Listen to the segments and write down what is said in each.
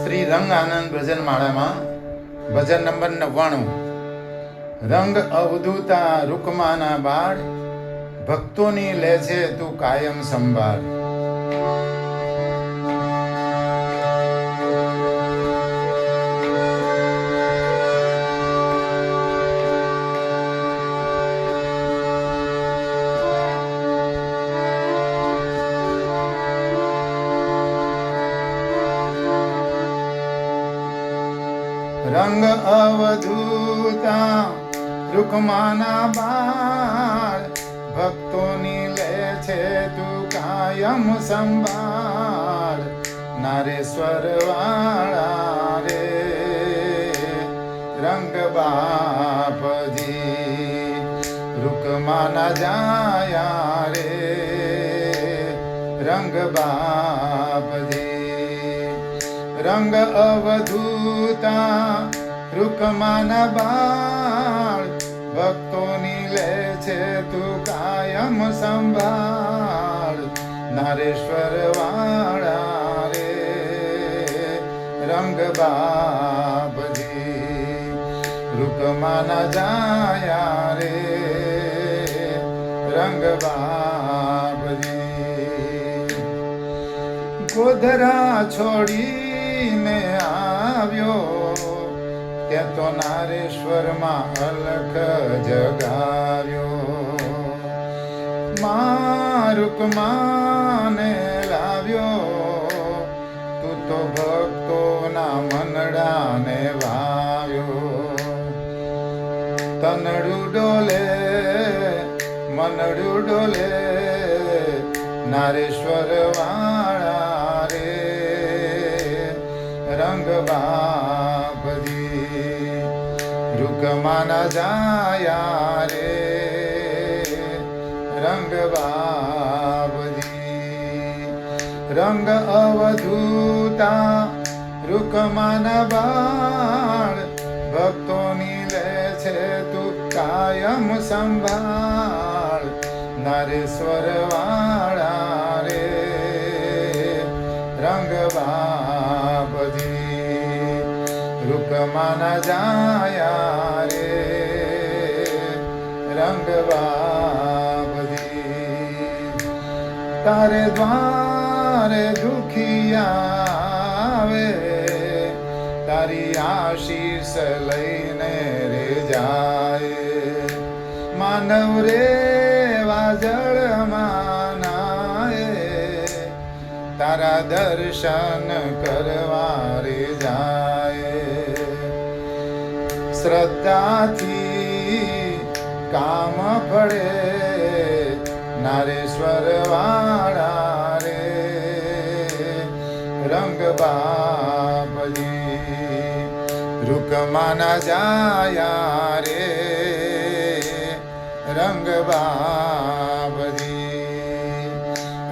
શ્રી રંગ આનંદ ભજન માળામાં ભજન નંબર 99 રંગ અવધૂતા રૂકમાના બાળ ભક્તોની લે છે તું કાયમ સંભાળ. રંગ અવધૂતા રૂકમાના બાળ ભક્તોની લે છે તું કાયમ સંભાળ. નારેશ્વર વાળા રે રંગ બાપજી રૂકમાના જાયા રે રંગ બાપજી. રંગ અવધૂતા રૂકમાના બાળ ભક્તોની લે છે તું કાયમ સંભાળ. નારેશ્વર વાળા રે રંગ બાપજી રૂકમાના જાયા રે રંગ બાપજી. ગોધરા છોડીને આવ્યો ત્યાં તો નારેશ્વરમાં અલખ જગાવ્યો. રૂકમાને લાવ્યો તું તો ભક્તોના મનડાને વાવ્યો. તનડું ડોલે મનડું ડોલે નારેશ્વર વાળા રે રંગ બાપજી રૂકમાના જાયા રે રંગ બાપજી. રંગ અવધૂતા રૂકમાના બાળ ભક્તોની લે છે તું કાયમ સંભાળ. નારેશ્વર વાળા રે રંગ બાપજી રૂકમાના જાયા રે રંગ બાપજી. તારે દ્વારે દુખિયા આવે તારી આશીષ લઈને રે જાય. માનવ રે વાજળમાં નાય તારા દર્શન કરવા રે જાય. શ્રદ્ધાથી કામ પડે નારેશ્વર વાળા રે રંગ બાપજી રૂકમાના જાયા રે રંગ બાપજી.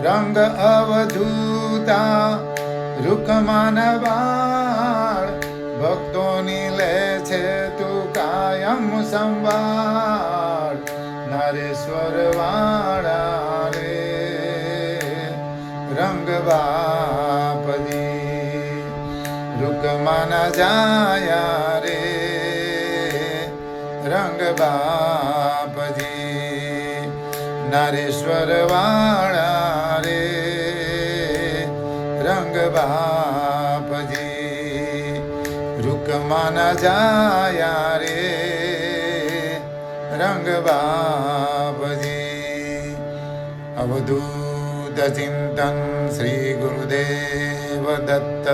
રંગ અવધૂતા રૂકમાના બાળ ભક્તોની લે છે તું કાયમ સંભાળ. નારેશ્વર વાળા રે રંગ બાપજી રૂકમાના જાયા રે રંગ બાપજી. નારેશ્વર વાળા રે રંગ બાપજી રૂકમાના જાયા રે રંગ બાપજી. અવધૂત ચિંતન શ્રી ગુરુદેવ દત્ત.